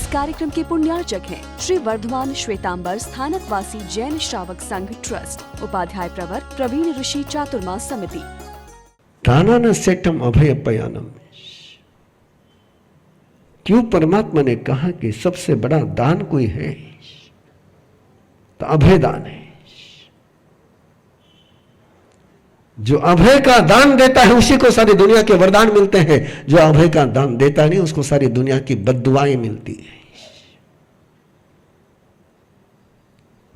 कार्यक्रम के पुण्यार्चक हैं श्री वर्धमान श्वेतांबर स्थानकवासी जैन श्रावक संघ ट्रस्ट, उपाध्याय प्रवर प्रवीण ऋषि चातुर्मास समिति। दानान सेठम अभयपयानम। क्यों परमात्मा ने कहा कि सबसे बड़ा दान कोई है तो अभय दान है। जो अभय का दान देता है उसी को सारी दुनिया के वरदान मिलते हैं, जो अभय का दान देता नहीं उसको सारी दुनिया की बद्दुआएं मिलती है।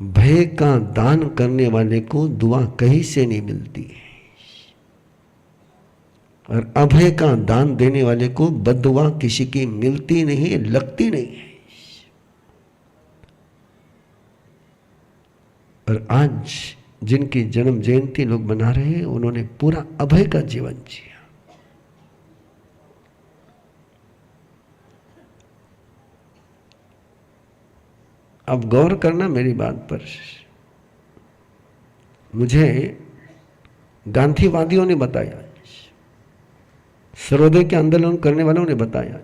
भय का दान करने वाले को दुआ कहीं से नहीं मिलती है और अभय का दान देने वाले को बद्दुआ किसी की मिलती नहीं है, लगती नहीं है। और आज जिनकी जन्म जयंती लोग मना रहे हैं उन्होंने पूरा अभय का जीवन जिया। अब गौर करना मेरी बात पर। मुझे गांधीवादियों ने बताया, सर्वोदय के आंदोलन करने वालों ने बताया,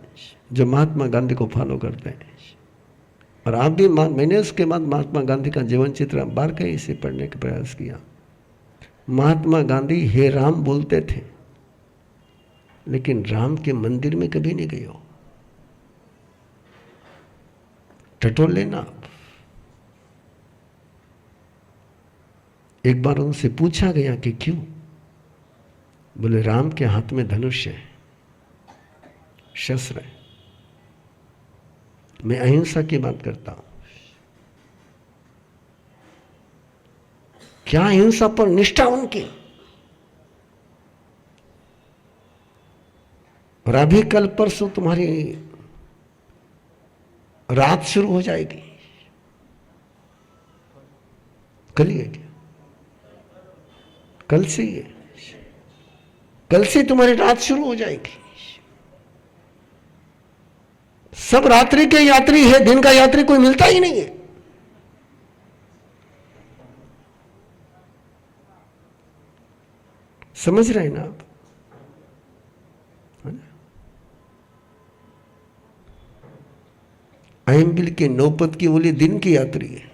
जो महात्मा गांधी को फॉलो करते हैं। और आप भी मैंने उसके बाद महात्मा गांधी का जीवन चित्र बार कहीं इसे पढ़ने का प्रयास किया। महात्मा गांधी हे राम बोलते थे, लेकिन राम के मंदिर में कभी नहीं गए हो। टटोल लेना आप। एक बार उनसे पूछा गया कि क्यों? बोले राम के हाथ में धनुष है, शस्त्र है। मैं अहिंसा की बात करता हूं। क्या अहिंसा पर निष्ठा उनकी। और अभी कल परसों तुम्हारी रात शुरू हो जाएगी। कल ही है क्या? कल से ही है। कल से तुम्हारी रात शुरू हो जाएगी। सब रात्रि के यात्री है, दिन का यात्री कोई मिलता ही नहीं है। समझ रहे हैं ना आप? अहिंबिल के नौपद की बोली दिन की यात्री है।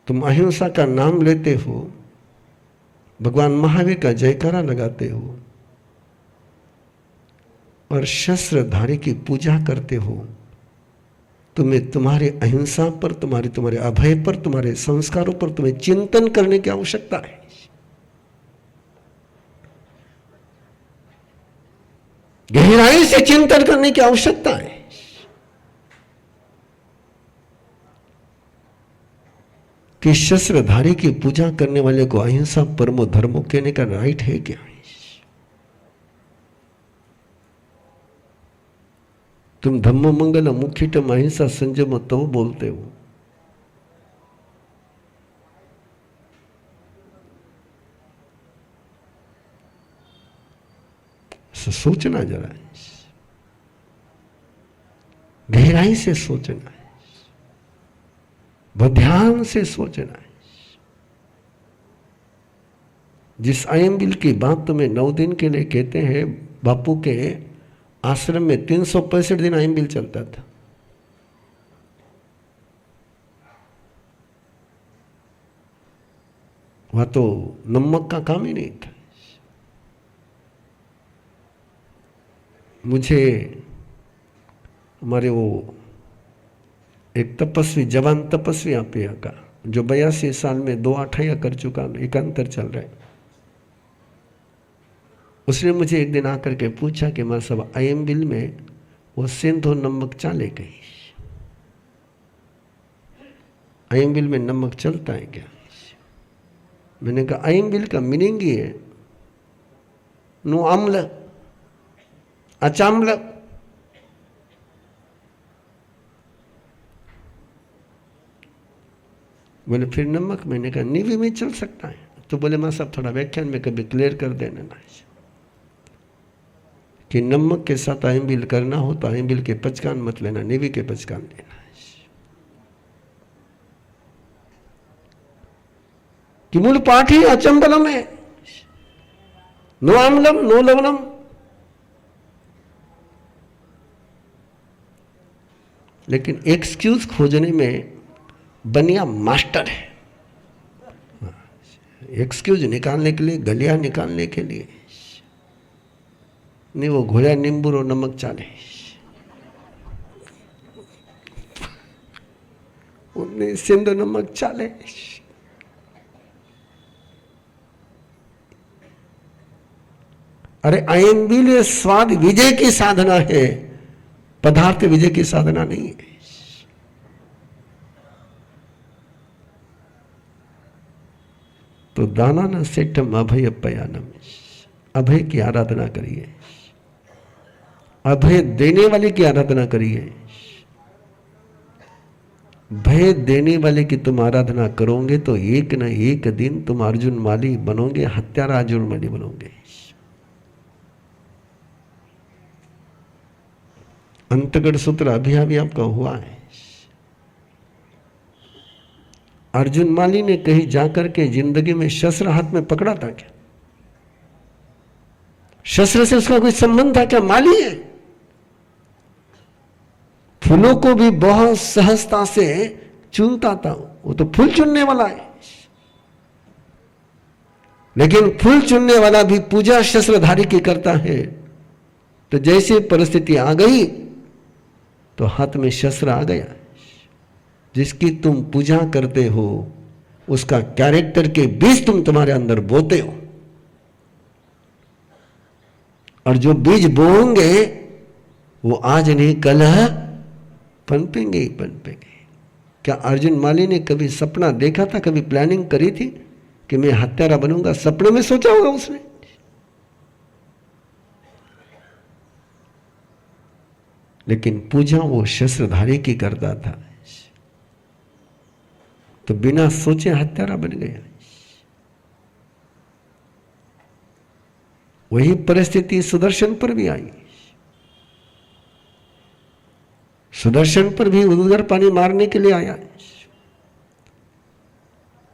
तुम अहिंसा का नाम लेते हो, भगवान महावीर का जयकारा लगाते हो और शस्त्रधारी की पूजा करते हो। तुम्हें तुम्हारे अहिंसा पर, तुम्हारे अभय पर, तुम्हारे संस्कारों पर तुम्हें चिंतन करने की आवश्यकता है। गहराई से चिंतन करने की आवश्यकता है। कि शस्त्रधारी की पूजा करने वाले को अहिंसा परमो धर्मो कहने का राइट है क्या? तुम धम्मो मंगल मुख्यतम अहिंसा संयम तो बोलते हो। सोचना जरा, गहराई से सोचना है, बहुत ध्यान से सोचना है। जिस अयंबिल की बात तुम्हें 9 दिन के लिए कहते हैं, बापू के आश्रम में 365 दिन अयंबिल चलता था। वहां तो नमक का काम ही नहीं था। मुझे हमारे वो एक तपस्वी, जवान तपस्वी आप यहाँ का, जो 82 साल में 2 अठाया कर चुका, एकांतर चल रहा है, उसने मुझे एक दिन आकर के पूछा कि मां साहब अयंबिल में वो सिंधु नमक चाले गई, अयंबिल में नमक चलता है क्या? मैंने कहा अयंबिल का मीनिंग ही है नो अम्ल अचाम्ल। बोले फिर नमक? मैंने कहा नीवी में चल सकता है। तो बोले मां साहब थोड़ा व्याख्यान में कभी क्लियर कर देना ना कि नमक के साथ अयंबिल करना हो तो अयंबिल के पचकान मत लेना, नीवी के पचकान लेना। कि मूल पाठ ही अचंबलम है, नो आम्लम नो लवणम। लेकिन एक्सक्यूज खोजने में बनिया मास्टर है। एक्सक्यूज निकालने के लिए, गलिया निकालने के लिए नहीं, वो घोड़ा नींबू और नमक चाले, उन्हें सिंधु नमक चाले। अरे आइंबिल स्वाद विजय की साधना है, पदार्थ विजय की साधना नहीं है। तो दानान सेठम अभय पयानम, अभय की आराधना करिए, अभय देने वाले की आराधना करिए। भय देने वाले की तुम आराधना करोगे तो एक न एक दिन तुम अर्जुन माली बनोगे, हत्यारा अर्जुन माली बनोगे। अंतगढ़ सूत्र अभी आपका हुआ है। अर्जुन माली ने कहीं जाकर के जिंदगी में शस्त्र हाथ में पकड़ा था क्या? शस्त्र से उसका कोई संबंध था क्या? माली है। फूलों को भी बहुत सहजता से चुनता था, वो तो फूल चुनने वाला है। लेकिन फूल चुनने वाला भी पूजा शस्त्रधारी की करता है। तो जैसे परिस्थिति आ गई तो हाथ में शस्त्र आ गया। जिसकी तुम पूजा करते हो उसका कैरेक्टर के बीज तुम तुम्हारे अंदर बोते हो, और जो बीज बोओगे वो आज नहीं कल पनपेंगे ही पनपेंगे। क्या अर्जुन माली ने कभी सपना देखा था, कभी प्लानिंग करी थी कि मैं हत्यारा बनूंगा? सपने में सोचा होगा उसने? लेकिन पूजा वो शस्त्रधारी की करता था, तो बिना सोचे हत्यारा बन गया। वही परिस्थिति सुदर्शन पर भी आई। सुदर्शन पर भी उदगर पानी मारने के लिए आया,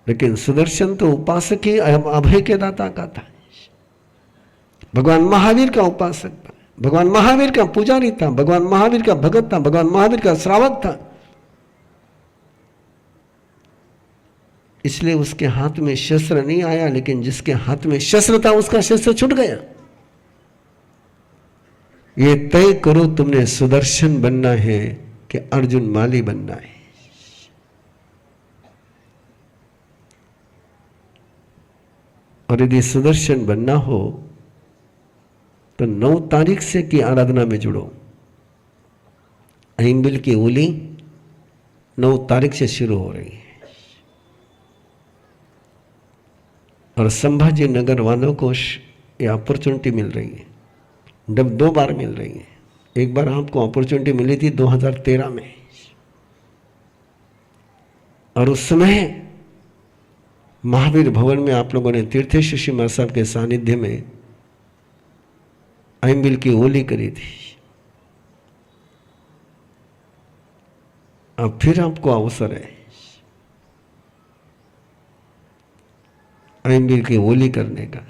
लेकिन सुदर्शन तो उपासक ही अभय के दाता का था। भगवान महावीर का उपासक था, भगवान महावीर का पुजारी था, भगवान महावीर का भगत था, भगवान महावीर का श्रावक था। इसलिए उसके हाथ में शस्त्र नहीं आया, लेकिन जिसके हाथ में शस्त्र था उसका शस्त्र छूट गया। ये तय करो तुमने सुदर्शन बनना है कि अर्जुन माली बनना है। और यदि सुदर्शन बनना हो तो 9 तारीख से की आराधना में जुड़ो। अहिंबिल की होली 9 तारीख से शुरू हो रही है, और संभाजी नगर वालों को ये अपॉर्चुनिटी मिल रही है। जब 2 बार मिल रही है। एक बार आपको अपॉर्चुनिटी मिली थी 2013 में, और उस समय महावीर भवन में आप लोगों ने तीर्थेश्वर श्री महाराज साहब के सानिध्य में अहिंबिल की होली करी थी। अब फिर आपको अवसर है अहिंबिल की होली करने का।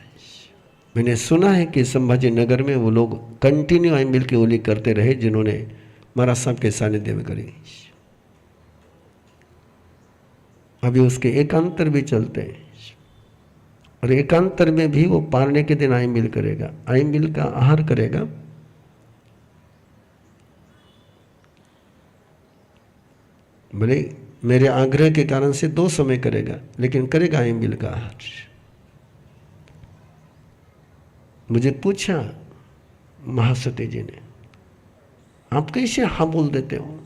मैंने सुना है कि संभाजी नगर में वो लोग कंटिन्यू अहिंबिल की होली करते रहे जिन्होंने महाराज साहब के सानिध्य में करी। अभी उसके एकांतर भी चलते हैं, और एकांतर में भी वो पारने के दिन अहिंबिल करेगा, अहिंबिल का आहार करेगा। भले मेरे आग्रह के कारण से 2 समय करेगा, लेकिन करेगा अहिंबिल का आहार। मुझे पूछा महासती जी ने, आप कैसे हाँ बोल देते हो?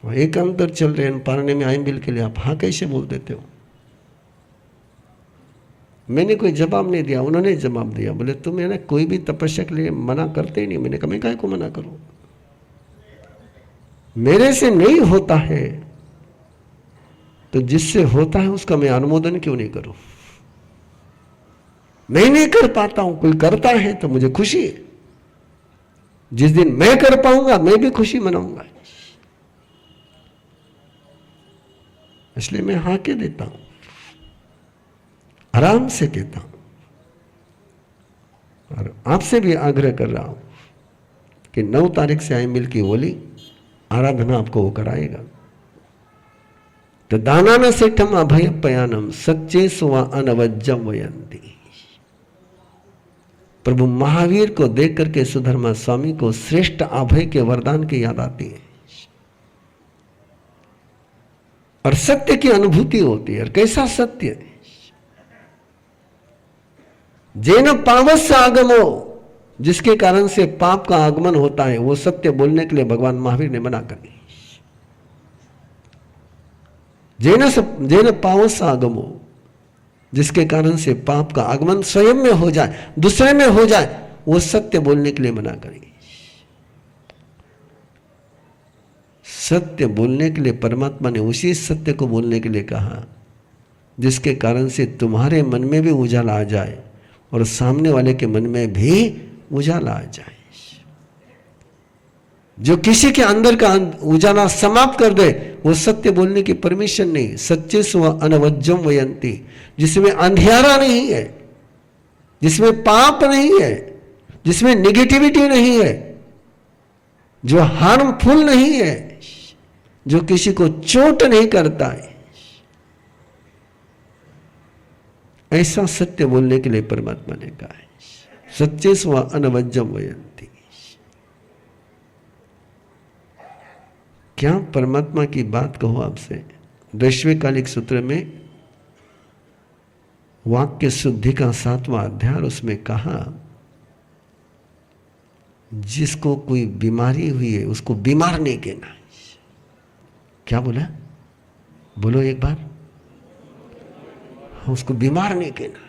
एक अंतर चल रहे हैं पारने में अहिंबिल के लिए, आप हाँ कैसे बोल देते हो? मैंने कोई जवाब नहीं दिया, उन्होंने जवाब दिया। बोले तुम है ना कोई भी तपस्या के लिए मना करते ही नहीं। मैंने कहा मैं काहे को मना करूं? मेरे से नहीं होता है तो जिससे होता है उसका मैं अनुमोदन क्यों नहीं करूं? मैं नहीं कर पाता हूं, कोई करता है तो मुझे खुशी है। जिस दिन मैं कर पाऊंगा मैं भी खुशी मनाऊंगा। इसलिए मैं हाँ के देता हूं, आराम से कहता हूं, और आपसे भी आग्रह कर रहा हूं कि 9 तारीख से आए मिल की होली आराधना आपको वो कराएगा। तो दानान सेठम अभय पयानम सच्चे सुवा अनवज्जम वयंती। प्रभु महावीर को देख करके सुधर्मा स्वामी को श्रेष्ठ अभय के वरदान की याद आती है और सत्य की अनुभूति होती है। और कैसा सत्य है? जेन पावस आगमो, जिसके कारण से पाप का आगमन होता है, वो सत्य बोलने के लिए भगवान महावीर ने मना कर दी। जेन पावस आगमो, जिसके कारण से पाप का आगमन स्वयं में हो जाए, दूसरे में हो जाए, वो सत्य बोलने के लिए मना करेगी। सत्य बोलने के लिए परमात्मा ने उसी सत्य को बोलने के लिए कहा जिसके कारण से तुम्हारे मन में भी उजाला आ जाए और सामने वाले के मन में भी उजाला आ जाए। जो किसी के अंदर का उजाला समाप्त कर दे, वो सत्य बोलने की परमिशन नहीं। सच्चे स्व अनवज्जम वयंती, जिसमें अंधियारा नहीं है, जिसमें पाप नहीं है, जिसमें निगेटिविटी नहीं है, जो हार्मफुल नहीं है, जो किसी को चोट नहीं करता है, ऐसा सत्य बोलने के लिए परमात्मा ने कहा है। सच्चे स्व अनवज्जम वयंती। क्या परमात्मा की बात कहो आपसे। वैश्विकालिक सूत्र में वाक्य शुद्धि का 7वां अध्याय, उसमें कहा जिसको कोई बीमारी हुई है उसको बीमार नहीं कहना। क्या बोला? बोलो एक बार। उसको बीमार नहीं कहना।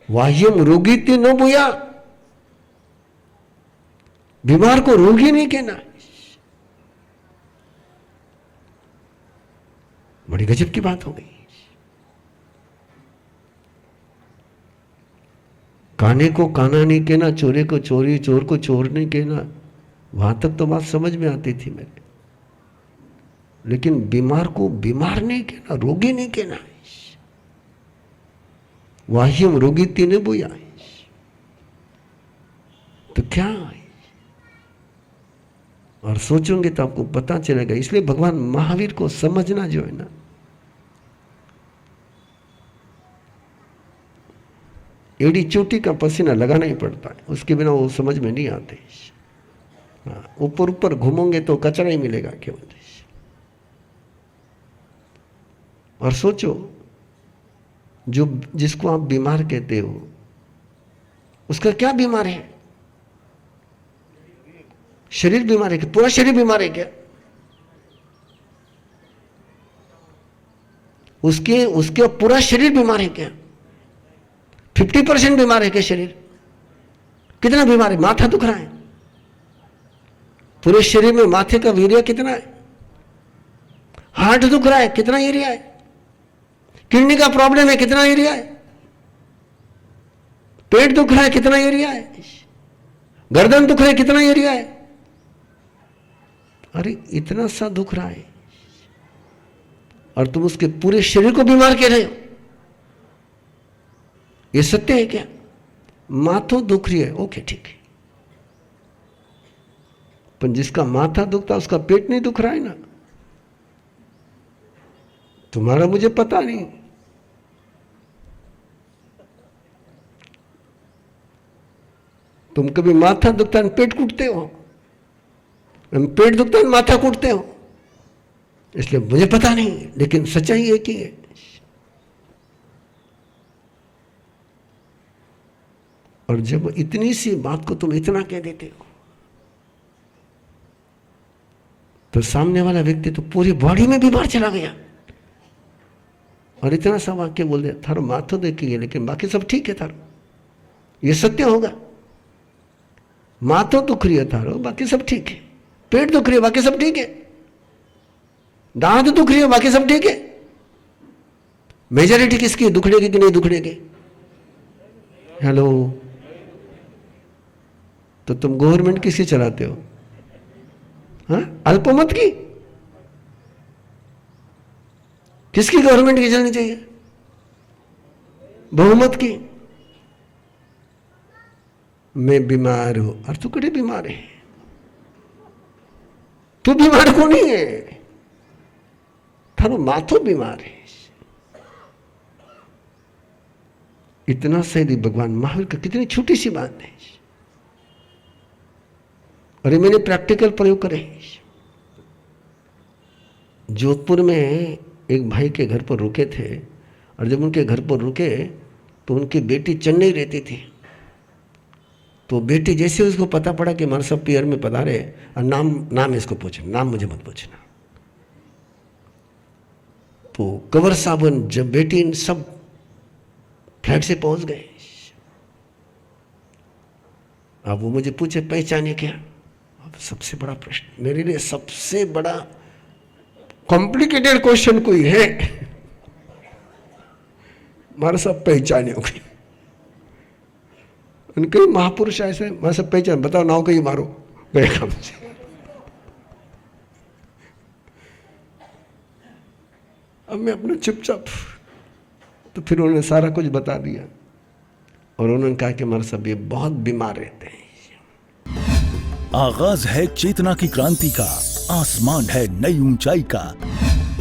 वाह्यम रोगी थी नो बुया, बीमार को रोगी नहीं कहना। बड़ी गजब की बात हो गई। काने को काना नहीं कहना, चोरे को चोरी, चोर को चोर नहीं कहना। वहां तक तो बात समझ में आती थी मेरे, लेकिन बीमार को बीमार नहीं कहना, रोगी नहीं कहना। वाह्यम रोगी तीन बुया। तो क्या है? और सोचोगे तो आपको पता चलेगा। इसलिए भगवान महावीर को समझना जो है ना, एड़ी चोटी का पसीना लगाना ही पड़ता है, उसके बिना वो समझ में नहीं आते। ऊपर ऊपर घूमोगे तो कचरा ही मिलेगा केवल। और सोचो, जो जिसको आप बीमार कहते हो उसका क्या बीमार है? शरीर बीमार है क्या? पूरा शरीर बीमार है क्या? उसके पूरा शरीर बीमार है क्या? 50% बीमार है क्या शरीर? कितना बीमार है? माथा दुख रहा है, पूरे शरीर में माथे का वीर्य कितना है? हार्ट दुख रहा है, कितना एरिया है? किडनी का प्रॉब्लम है, कितना एरिया है? पेट दुख रहा है, कितना एरिया है? गर्दन दुख रहा है, कितना एरिया है? अरे इतना सा दुख रहा है और तुम उसके पूरे शरीर को बीमार कह रहे हो। ये सत्य है क्या? माथा दुख रही है, ओके ठीक है, पर जिसका माथा दुखता उसका पेट नहीं दुख रहा है ना। तुम्हारा मुझे पता नहीं। तुम कभी माथा दुखता है पेट कूटते हो, पेट दुखता है माथा कूटते हो, इसलिए मुझे पता नहीं, लेकिन सच्चाई एक ही है। और जब इतनी सी बात को तुम इतना कह देते हो तो सामने वाला व्यक्ति तो पूरी बॉडी में बीमार चला गया। और इतना सा वाक्य बोल दिया, थारो माथो देखिए लेकिन बाकी सब ठीक है थारो। ये सत्य होगा? माथो दुख रही है थारो, बाकी सब ठीक है। पेट दुख रही है, बाकी सब ठीक है। दांत दुख रही है, बाकी सब ठीक है। मेजॉरिटी किसकी? दुखने की कि नहीं दुखने की? हेलो, तो तुम गवर्नमेंट किसकी चलाते हो? हाँ, अल्पमत की? किसकी गवर्नमेंट की चलनी चाहिए? बहुमत की? मैं बीमार हूं। और तू कड़े बीमार है? तू बीमार को नहीं है, थारो माथो बीमार है। इतना सही भगवान महावीर का, कितनी छोटी सी बात है। और ये मैंने प्रैक्टिकल प्रयोग करे। जोधपुर में एक भाई के घर पर रुके थे, और जब उनके घर पर रुके तो उनकी बेटी चेन्नई रहती थी। तो बेटी जैसे उसको पता पड़ा कि हमारे सब पियर में पधारे, और नाम इसको पूछना, नाम मुझे मत पूछना। तो कंवर साहब जब बेटी इन सब फ्लैट से पहुंच गए, अब वो मुझे पूछे पहचाने क्या? अब सबसे बड़ा प्रश्न मेरे लिए, सबसे बड़ा कॉम्प्लिकेटेड क्वेश्चन कोई है, मारे सब पहचाने हो गए। उनके महापुरुष ऐसे, मैं सब पहचान, बताओ नाव कहीं मारो, गए काम से। अब मैं अपना चुपचाप, तो फिर उन्होंने सारा कुछ बता दिया, और उन्होंने कहा कि हमारे सब ये बहुत बीमार रहते हैं। आगाज है चेतना की क्रांति का, आसमान है नई ऊंचाई का।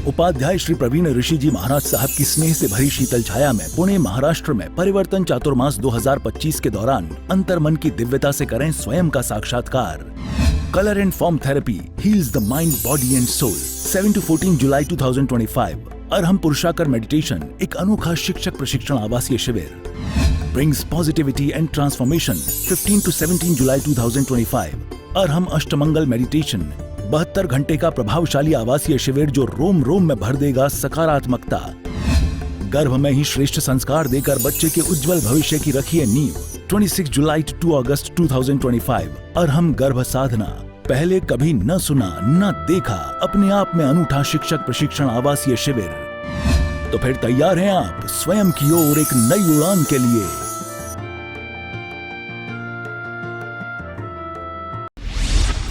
उपाध्याय श्री प्रवीण ऋषि जी महाराज साहब की स्नेह से भरी शीतल छाया में पुणे महाराष्ट्र में परिवर्तन चातुर्मास 2025 के दौरान अंतर्मन की दिव्यता से करें स्वयं का साक्षात्कार। Colour and form therapy heals the mind, body and soul. 7 to 14 जुलाई 2025। अरहम पुरुषाकर मेडिटेशन, एक अनोखा शिक्षक प्रशिक्षण आवासीय शिविर। Brings positivity and transformation. 15 to 17 जुलाई 2025। अरहम अष्टमंगल मेडिटेशन, 72 घंटे का प्रभावशाली आवासीय शिविर जो रोम रोम में भर देगा सकारात्मकता। गर्भ में ही श्रेष्ठ संस्कार देकर बच्चे के उज्जवल भविष्य की रखिए नींव। 26 जुलाई to 2 अगस्त 2025। अरहम गर्भ साधना, पहले कभी न सुना न देखा, अपने आप में अनूठा शिक्षक प्रशिक्षण आवासीय शिविर। तो फिर तैयार हैं आप स्वयं की ओर एक नई उड़ान के लिए।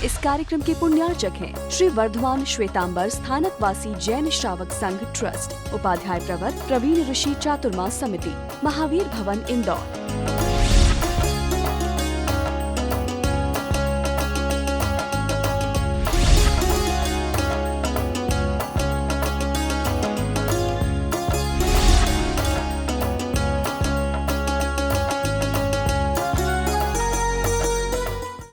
इस कार्यक्रम के पुण्यार्चक हैं श्री वर्धमान श्वेतांबर स्थानकवासी जैन श्रावक संघ ट्रस्ट, उपाध्याय प्रवर प्रवीण ऋषि चातुर्मास समिति, महावीर भवन, इंदौर।